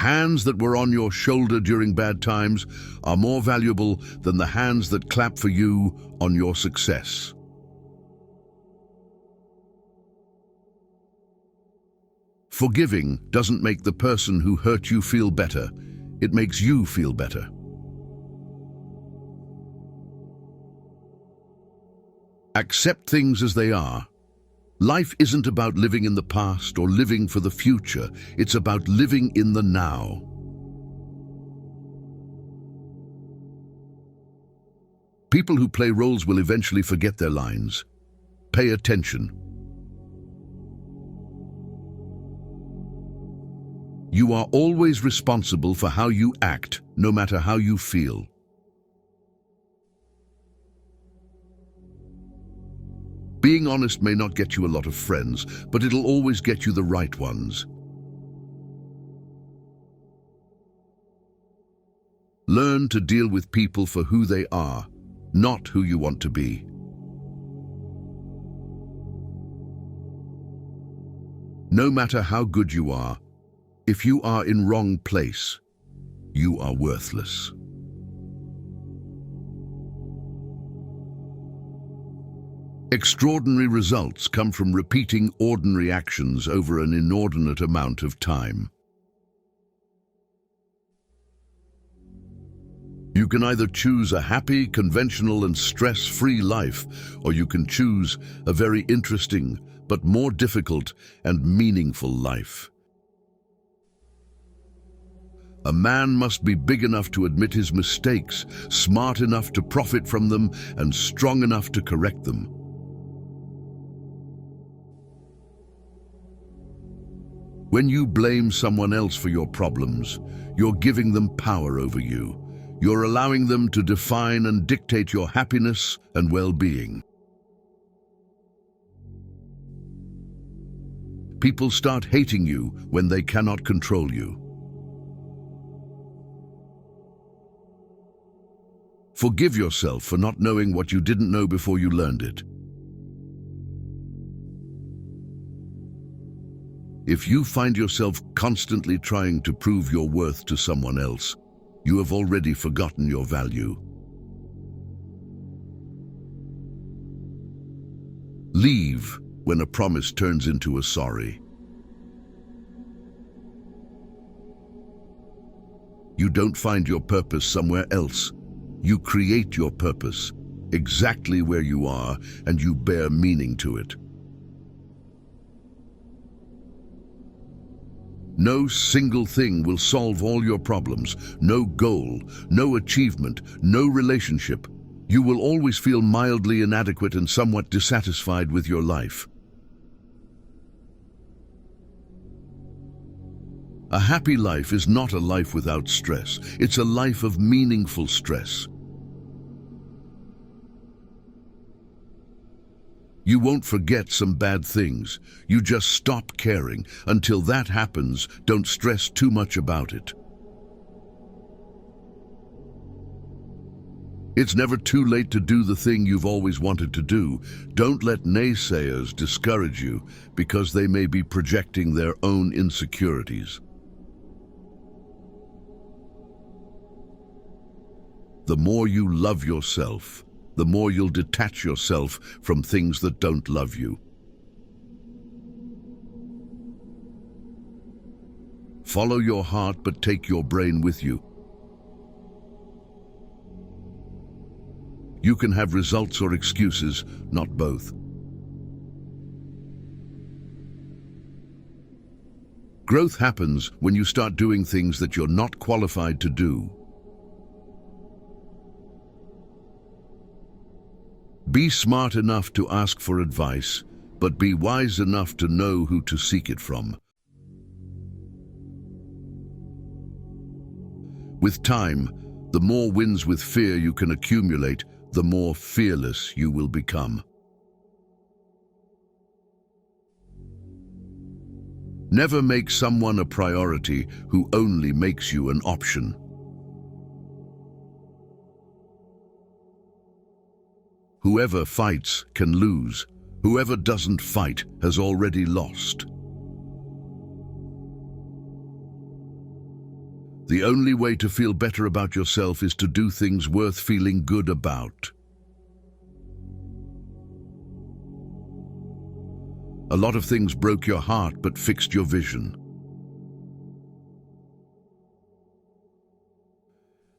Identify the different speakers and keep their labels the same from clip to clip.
Speaker 1: Hands that were on your shoulder during bad times are more valuable than the hands that clap for you on your success. Forgiving doesn't make the person who hurt you feel better. It makes you feel better. Accept things as they are. Life isn't about living in the past or living for the future. It's about living in the now. People who play roles will eventually forget their lines. Pay attention. You are always responsible for how you act, no matter how you feel. Being honest may not get you a lot of friends, but it'll always get you the right ones. Learn to deal with people for who they are, not who you want to be. No matter how good you are, if you are in wrong place, you are worthless. Extraordinary results come from repeating ordinary actions over an inordinate amount of time. You can either choose a happy, conventional, and stress-free life, or you can choose a very interesting, but more difficult and meaningful life. A man must be big enough to admit his mistakes, smart enough to profit from them, and strong enough to correct them. When you blame someone else for your problems, you're giving them power over you. You're allowing them to define and dictate your happiness and well-being. People start hating you when they cannot control you. Forgive yourself for not knowing what you didn't know before you learned it. If you find yourself constantly trying to prove your worth to someone else, you have already forgotten your value. Leave when a promise turns into a sorry. You don't find your purpose somewhere else. You create your purpose, exactly where you are, and you bear meaning to it. No single thing will solve all your problems, no goal, no achievement, no relationship. You will always feel mildly inadequate and somewhat dissatisfied with your life. A happy life is not a life without stress. It's a life of meaningful stress. You won't forget some bad things. You just stop caring. Until that happens, don't stress too much about it. It's never too late to do the thing you've always wanted to do. Don't let naysayers discourage you because they may be projecting their own insecurities. The more you love yourself, the more you'll detach yourself from things that don't love you. Follow your heart, but take your brain with you. You can have results or excuses, not both. Growth happens when you start doing things that you're not qualified to do. Be smart enough to ask for advice, but be wise enough to know who to seek it from. With time, the more wins with fear you can accumulate, the more fearless you will become. Never make someone a priority who only makes you an option. Whoever fights can lose. Whoever doesn't fight has already lost. The only way to feel better about yourself is to do things worth feeling good about. A lot of things broke your heart but fixed your vision.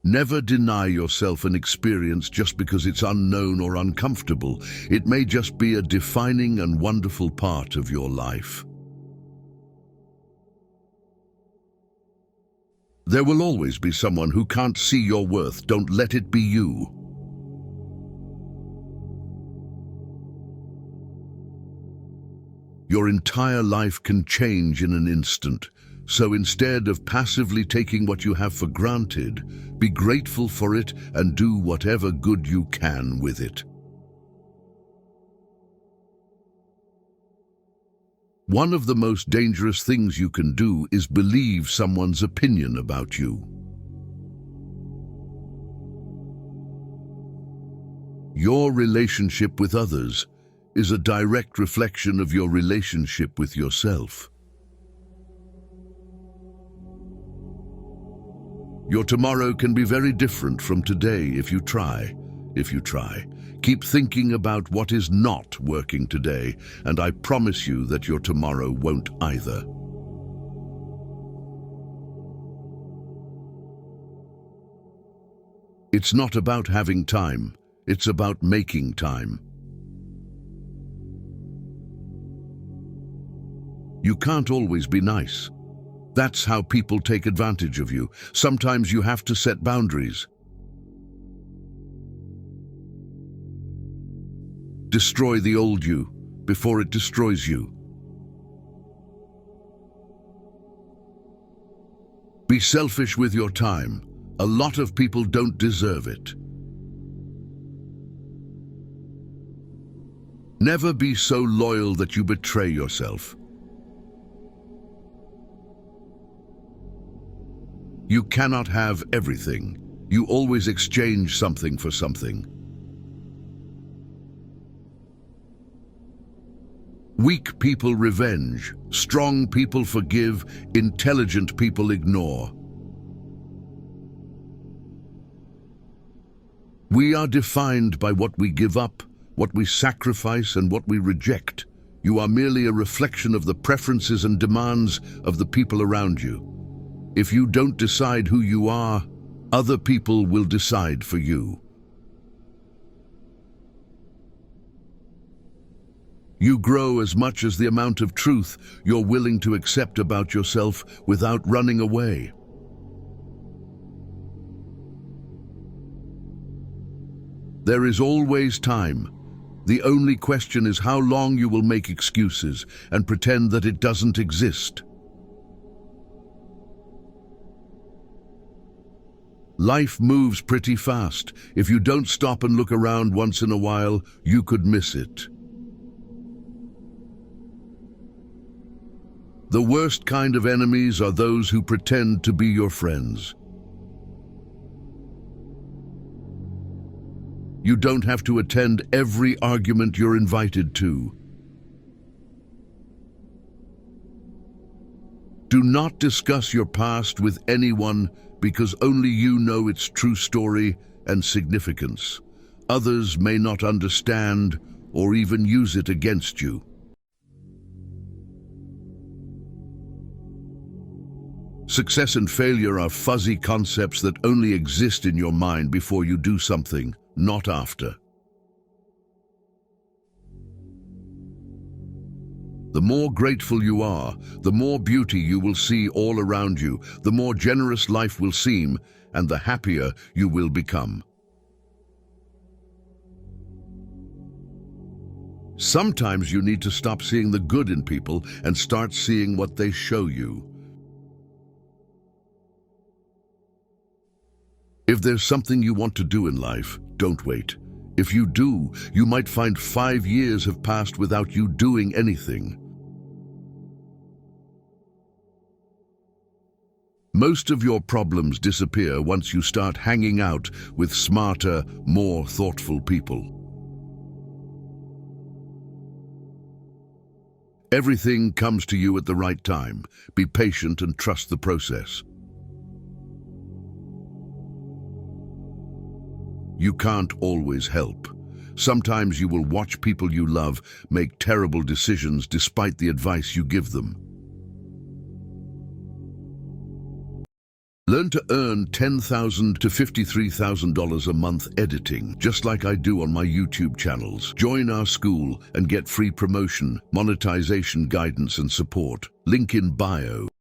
Speaker 1: Never deny yourself an experience just because it's unknown or uncomfortable. It may just be a defining and wonderful part of your life. There will always be someone who can't see your worth. Don't let it be you. Your entire life can change in an instant, so instead of passively taking what you have for granted, be grateful for it and do whatever good you can with it. One of the most dangerous things you can do is believe someone's opinion about you. Your relationship with others is a direct reflection of your relationship with yourself. Your tomorrow can be very different from today if you try. Keep thinking about what is not working today, and I promise you that your tomorrow won't either. It's not about having time, it's about making time. You can't always be nice. That's how people take advantage of you. Sometimes you have to set boundaries. Destroy the old you before it destroys you. Be selfish with your time. A lot of people don't deserve it. Never be so loyal that you betray yourself. You cannot have everything. You always exchange something for something. Weak people revenge, strong people forgive, intelligent people ignore. We are defined by what we give up, what we sacrifice, and what we reject. You are merely a reflection of the preferences and demands of the people around you. If you don't decide who you are, other people will decide for you. You grow as much as the amount of truth you're willing to accept about yourself without running away. There is always time. The only question is how long you will make excuses and pretend that it doesn't exist. Life moves pretty fast. If you don't stop and look around once in a while, you could miss it. The worst kind of enemies are those who pretend to be your friends. You don't have to attend every argument you're invited to. Do not discuss your past with anyone because only you know its true story and significance. Others may not understand or even use it against you. Success and failure are fuzzy concepts that only exist in your mind before you do something, not after. The more grateful you are, the more beauty you will see all around you, the more generous life will seem, and the happier you will become. Sometimes you need to stop seeing the good in people and start seeing what they show you. If there's something you want to do in life, don't wait. If you do, you might find 5 years have passed without you doing anything. Most of your problems disappear once you start hanging out with smarter, more thoughtful people. Everything comes to you at the right time. Be patient and trust the process. You can't always help. Sometimes you will watch people you love make terrible decisions despite the advice you give them. Learn to earn $10,000 to $53,000 a month editing, just like I do on my YouTube channels. Join our school and get free promotion, monetization guidance and support. Link in bio.